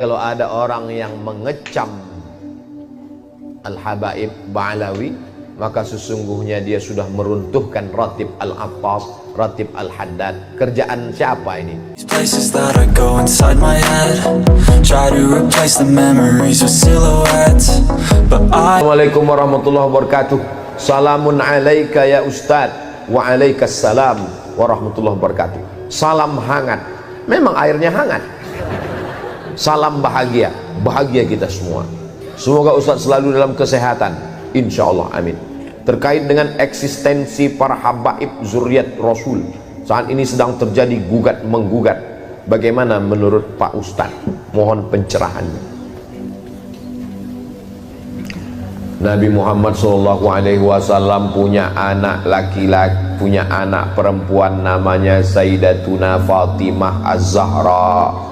Kalau ada orang yang mengecam Al-Habaib Ba'alawi, maka sesungguhnya dia sudah meruntuhkan Ratib Al-Attas, Ratib Al-Haddad. Kerjaan siapa ini? Assalamualaikum warahmatullahi wabarakatuh. Salamun alaika ya Ustadz. Wa alaikassalam warahmatullahi wabarakatuh. Salam hangat. Memang airnya hangat. Salam bahagia, bahagia kita semua. Semoga Ustadz selalu dalam kesehatan, insya Allah, amin. Terkait dengan eksistensi para habaib zuriat Rasul, saat ini sedang terjadi gugat menggugat. Bagaimana menurut Pak Ustadz? Mohon pencerahannya. Nabi Muhammad SAW punya anak laki-laki, punya anak perempuan namanya Sayyidatuna Fatimah Az-Zahra.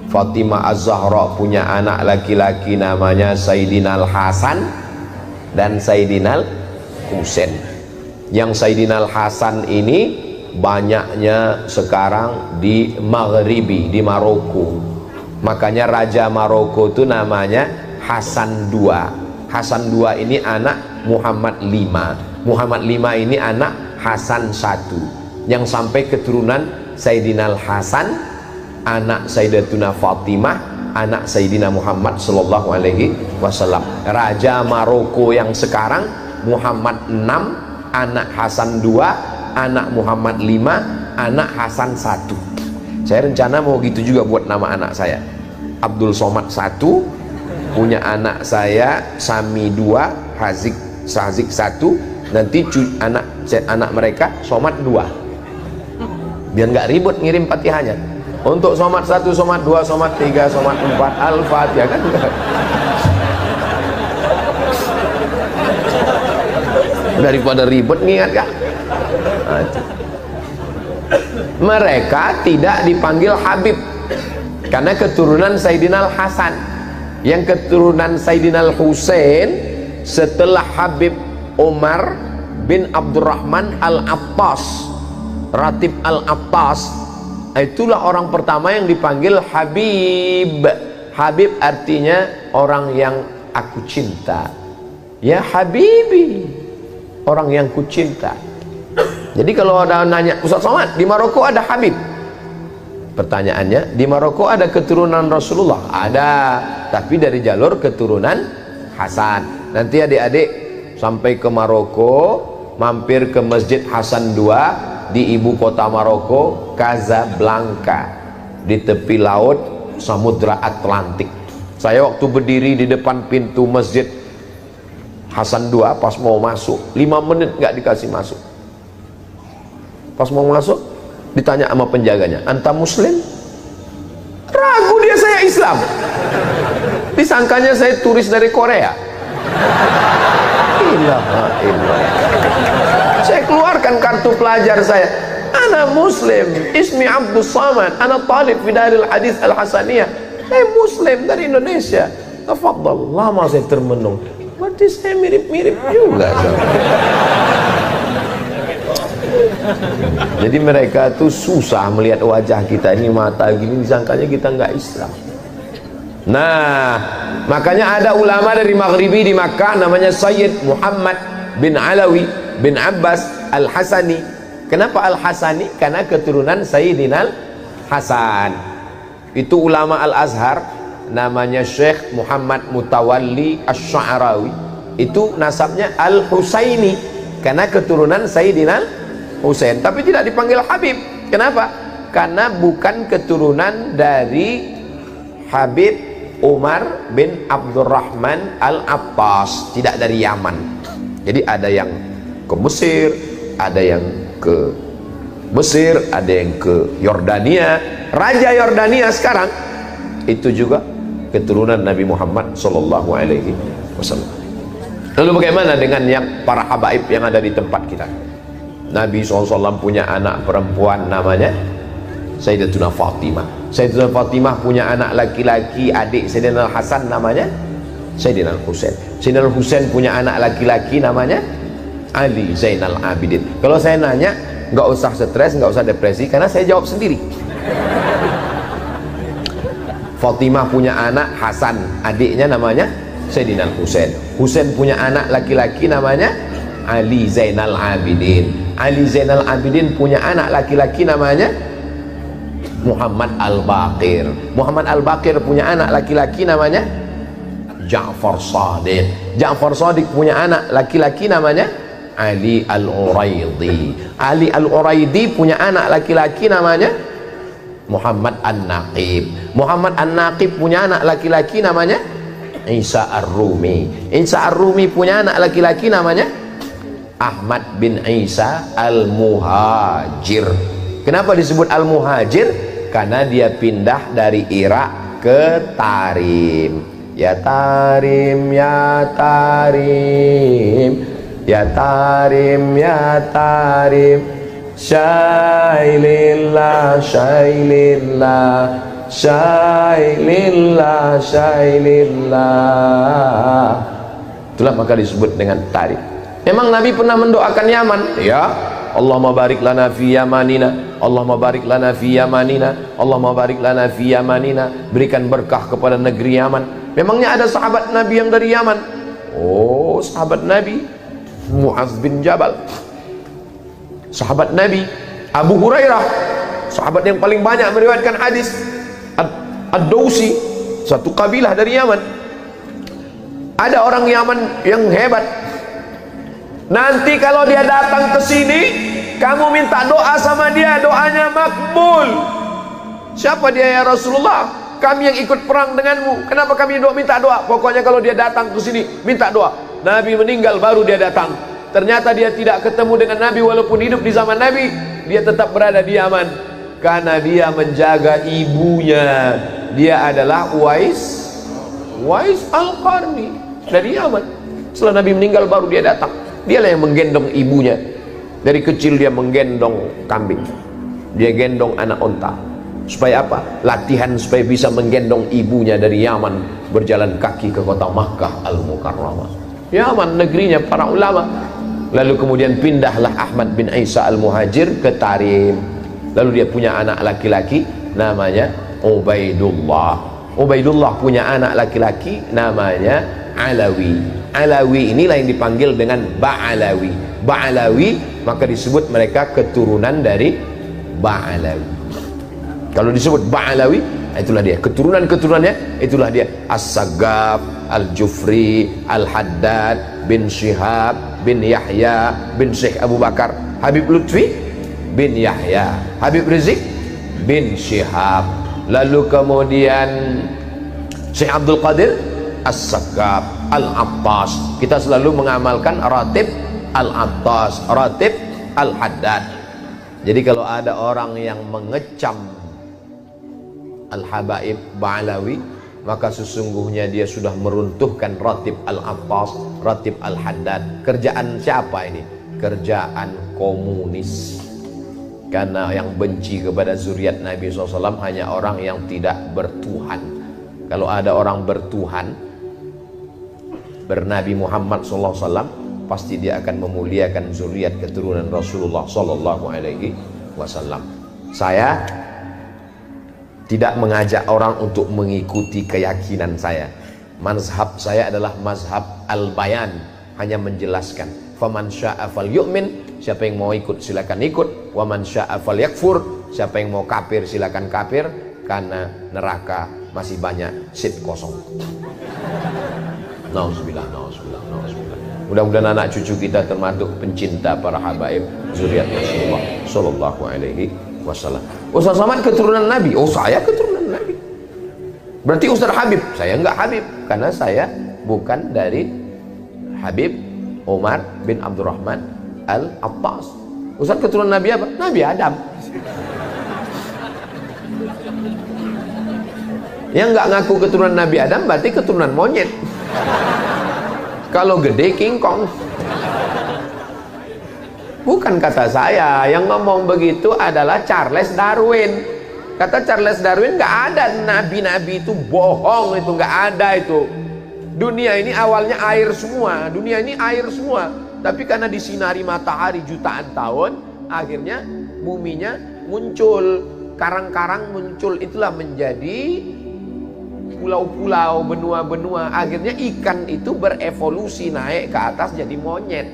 Fatimah Az-Zahra punya anak laki-laki namanya Sayyidina Al-Hasan dan Sayyidina Al-Husain. Yang Sayyidina Al-Hasan ini banyaknya sekarang di Maghribi, di Maroko. Makanya Raja Maroko itu namanya Hasan II. Hasan II ini anak Muhammad V. Muhammad V ini anak Hasan I, yang sampai keturunan Sayyidina Al-Hasan, anak Sayyidatuna Fatimah, anak Sayyidina Muhammad sallallahu alaihi wasallam. Raja Maroko yang sekarang Muhammad VI, anak Hasan II, anak Muhammad V, anak Hasan I. Saya rencana mau gitu juga buat nama anak saya. Abdul Somad I, punya anak saya Sami II, Sazik I, nanti anak mereka Somad II. Biar nggak ribut ngirim Fatihahnya. Untuk Somad 1, Somad 2, Somad 3, Somad 4, Al-Fatihah kan enggak. Daripada ribut ngingat kan. Mereka tidak dipanggil Habib karena keturunan Sayyidina Al-Hasan. Yang keturunan Sayyidina Al-Husain setelah Habib Umar bin Abdurrahman Al-Attas, Ratib Al-Attas, itulah orang pertama yang dipanggil Habib. Habib artinya orang yang aku cinta. Ya Habibi, orang yang ku cinta. Jadi kalau ada nanya, Ustaz Somad, di Maroko ada Habib? Pertanyaannya, di Maroko ada keturunan Rasulullah? Ada, tapi dari jalur keturunan Hasan. Nanti adik-adik sampai ke Maroko, mampir ke Masjid Hasan II di ibu kota Maroko, Casablanca, di tepi laut Samudra Atlantik. Saya waktu berdiri di depan pintu Masjid Hasan II, pas mau masuk 5 menit nggak dikasih masuk. Pas mau masuk ditanya sama penjaganya, anta muslim? Ragu dia, saya Islam. Disangkanya saya turis dari Korea. Ilaha illallah. Saya keluarkan kartu pelajar saya. Ana muslim, ismi Abdus Samad, ana talib fi Daril Hadis Al-Hasaniyah. Saya muslim dari Indonesia. Tafadhal. Lama saya termenung. Berarti saya mirip-mirip juga. Jadi mereka tuh susah melihat wajah kita ini, mata gini, disangkanya kita nggak Islam. Nah, makanya ada ulama dari Maghribi di Makkah namanya Sayyid Muhammad bin Alawi bin Abbas Al-Hasani. Kenapa Al-Hasani? Karena keturunan Sayyidina Al-Hasan. Itu ulama Al-Azhar namanya Syekh Muhammad Mutawalli Asy-Sya'rawi. Itu nasabnya Al-Husaini karena keturunan Sayyidina Husain, tapi tidak dipanggil Habib. Kenapa? Karena bukan keturunan dari Habib Umar bin Abdurrahman Al-Attas, tidak dari Yaman. Jadi ada yang ke Mesir, ada yang ke Mesir, ada yang ke Yordania. Raja Yordania sekarang itu juga keturunan Nabi Muhammad sallallahu alaihi wasallam. Lalu bagaimana dengan yang para habaib yang ada di tempat kita? Nabi SAW punya anak perempuan namanya Sayyidatuna Fatimah. Sayyidatuna Fatimah punya anak laki-laki, adik Sayyidina Al-Hasan namanya Sayyidina Al-Husain. Sayyidina Al-Husain punya anak laki-laki namanya Ali Zainal Abidin. Kalau saya nanya, nggak usah stres, nggak usah depresi, karena saya jawab sendiri. Fatimah punya anak Hasan, adiknya namanya Sayyidina Husain. Husain punya anak laki-laki namanya Ali Zainal Abidin. Ali Zainal Abidin punya anak laki-laki namanya Muhammad Al-Baqir. Muhammad Al-Baqir punya anak laki-laki namanya Ja'far Shadiq. Ja'far Shadiq punya anak laki-laki namanya Ali Al-Uraidi. Ali Al-Uraidi punya anak laki-laki namanya Muhammad An-Naqib. Muhammad An-Naqib punya anak laki-laki namanya Isa Ar-Rumi. Isa Ar-Rumi punya anak laki-laki namanya Ahmad bin Isa Al-Muhajir. Kenapa disebut Al-Muhajir? Karena dia pindah dari Irak ke Tarim. Ya Tarim, ya Tarim, ya Tarim, ya Tarim, syailillah, syailillah, syailillah, syailillah. Itulah maka disebut dengan Tarim. Memang Nabi pernah mendoakan Yaman, ya. Allahumma barik lana fi yamanina, Allahumma barik lana fi yamanina, Allahumma barik lana fi yamanina. Berikan berkah kepada negeri Yaman. Memangnya ada sahabat Nabi yang dari Yaman? Oh, sahabat Nabi Muaz bin Jabal, sahabat Nabi Abu Hurairah, sahabat yang paling banyak meriwayatkan hadis. Ad-Dausi, satu kabilah dari Yaman. Ada orang Yaman yang hebat. Nanti kalau dia datang ke sini, kamu minta doa sama dia, doanya makbul. Siapa dia ya Rasulullah? Kami yang ikut perang denganmu. Kenapa kami minta doa? Pokoknya kalau dia datang ke sini, minta doa. Nabi meninggal baru dia datang. Ternyata dia tidak ketemu dengan Nabi walaupun hidup di zaman Nabi. Dia tetap berada di Yaman karena dia menjaga ibunya. Dia adalah Uwais Al-Qarni dari Yaman. Setelah Nabi meninggal baru dia datang. Dialah yang menggendong ibunya. Dari kecil dia menggendong kambing, dia gendong anak onta. Supaya apa? Latihan supaya bisa menggendong ibunya dari Yaman, berjalan kaki ke kota Makkah Al-Mukarramah. Yaman negerinya para ulama. Lalu kemudian pindahlah Ahmad bin Isa Al-Muhajir ke Tarim. Lalu dia punya anak laki-laki namanya Ubaidullah. Ubaidullah punya anak laki-laki namanya Alawi. Alawi inilah yang dipanggil dengan Ba'alawi. Ba'alawi maka disebut mereka keturunan dari Ba'alawi. Kalau disebut Ba'alawi, itulah dia keturunan-keturunannya, itulah dia As-Saggaf, Al-Jufri, Al-Haddad bin Syihab bin Yahya bin Syekh Abu Bakar, Habib Lutfi bin Yahya, Habib Rizik bin Syihab. Lalu kemudian Syekh Abdul Qadir As-Saggaf, Al-Attas. Kita selalu mengamalkan ratib Al-Attas, ratib Al-Haddad. Jadi kalau ada orang yang mengecam Al-Habaib Ba'alawi, maka sesungguhnya dia sudah meruntuhkan ratib Al-Attas, ratib Al-Haddad. Kerjaan siapa ini? Kerjaan komunis. Karena yang benci kepada zuriat Nabi SAW hanya orang yang tidak bertuhan. Kalau ada orang bertuhan, bernabi Muhammad SAW, pasti dia akan memuliakan zuriat keturunan Rasulullah SAW. Saya tidak mengajak orang untuk mengikuti keyakinan saya. Mazhab saya adalah mazhab al-bayan, hanya menjelaskan. Faman sya'a falyu'min, siapa yang mau ikut silakan ikut. Waman sya'a falyakfur, siapa yang mau kafir silakan kafir, karena neraka masih banyak seat kosong. Nauzubillah, nauzubillah, nauzubillah. Mudah-mudahan anak cucu kita termasuk pencinta para habaib zuriat Rasulullah sallallahu alaihi wasallam. Ustaz Samad keturunan Nabi. Oh, saya keturunan Nabi. Berarti Ustaz Habib. Saya enggak Habib karena saya bukan dari Habib Umar bin Abdurrahman Al-Attas. Ustaz keturunan Nabi apa? Nabi Adam. Yang enggak ngaku keturunan Nabi Adam berarti keturunan monyet. Kalau gede King Kong. Bukan kata saya, yang ngomong begitu adalah Charles Darwin. Kata Charles Darwin, nggak ada nabi-nabi itu, bohong itu, nggak ada itu. Dunia ini awalnya air semua, dunia ini air semua. Tapi karena disinari matahari jutaan tahun, akhirnya buminya muncul, karang-karang muncul, itulah menjadi pulau-pulau, benua-benua. Akhirnya ikan itu berevolusi naik ke atas jadi monyet.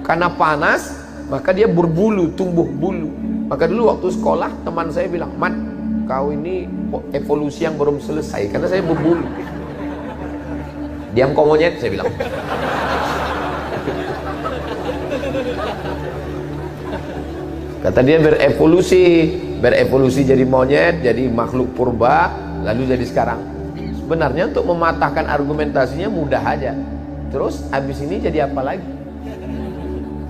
Karena panas, maka dia berbulu, tumbuh bulu. Maka dulu waktu sekolah teman saya bilang, "Mat, kau ini evolusi yang belum selesai karena saya berbulu." "Diam kau monyet," saya bilang. Kata dia berevolusi jadi monyet, jadi makhluk purba, lalu jadi sekarang. Sebenarnya untuk mematahkan argumentasinya mudah aja. Terus habis ini jadi apa lagi?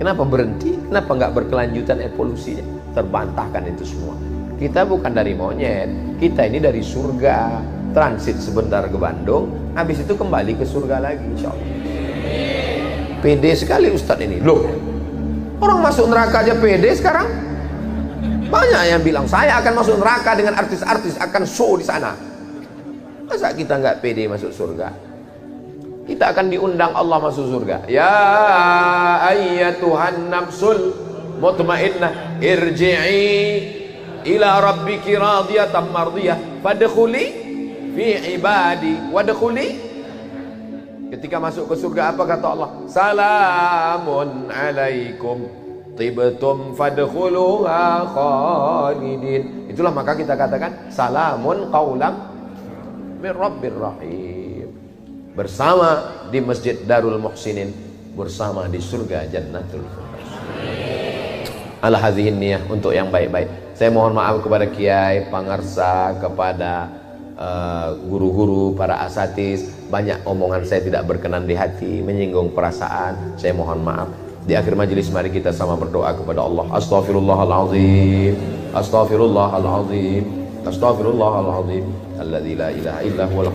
Kenapa berhenti? Kenapa nggak berkelanjutan evolusinya? Terbantahkan itu semua. Kita bukan dari monyet, kita ini dari surga. Transit sebentar ke Bandung, habis itu kembali ke surga lagi, insya Allah. Pede sekali Ustadz ini. Loh, orang masuk neraka aja pede sekarang. Banyak yang bilang saya akan masuk neraka dengan artis-artis, akan show di sana. Masa kita nggak pede masuk surga? Kita akan diundang Allah masuk surga. Ya ayyatuhan nafsul mutmainnah irji'i ila rabbiki radiyatan mardiyah fadkhuli fi ibadi wadkhuli. Ketika masuk ke surga apa kata Allah? Salamun alaikum tibtum fadkhuluha khalidin. Itulah maka kita katakan salamun qaulam min rabbir rahim. Bersama di Masjid Darul Muhsinin, bersama di surga Jannatul Firdaus. Ala hadhihi niyah, untuk yang baik-baik. Saya mohon maaf kepada kiai, pangarsa, kepada guru-guru, para asatiz. Banyak omongan saya tidak berkenan di hati, menyinggung perasaan. Saya mohon maaf. Di akhir majelis mari kita sama berdoa kepada Allah. Astaghfirullahalazim, astaghfirullahalazim, astaghfirullahalazim, alladzi la ilaha illa huwal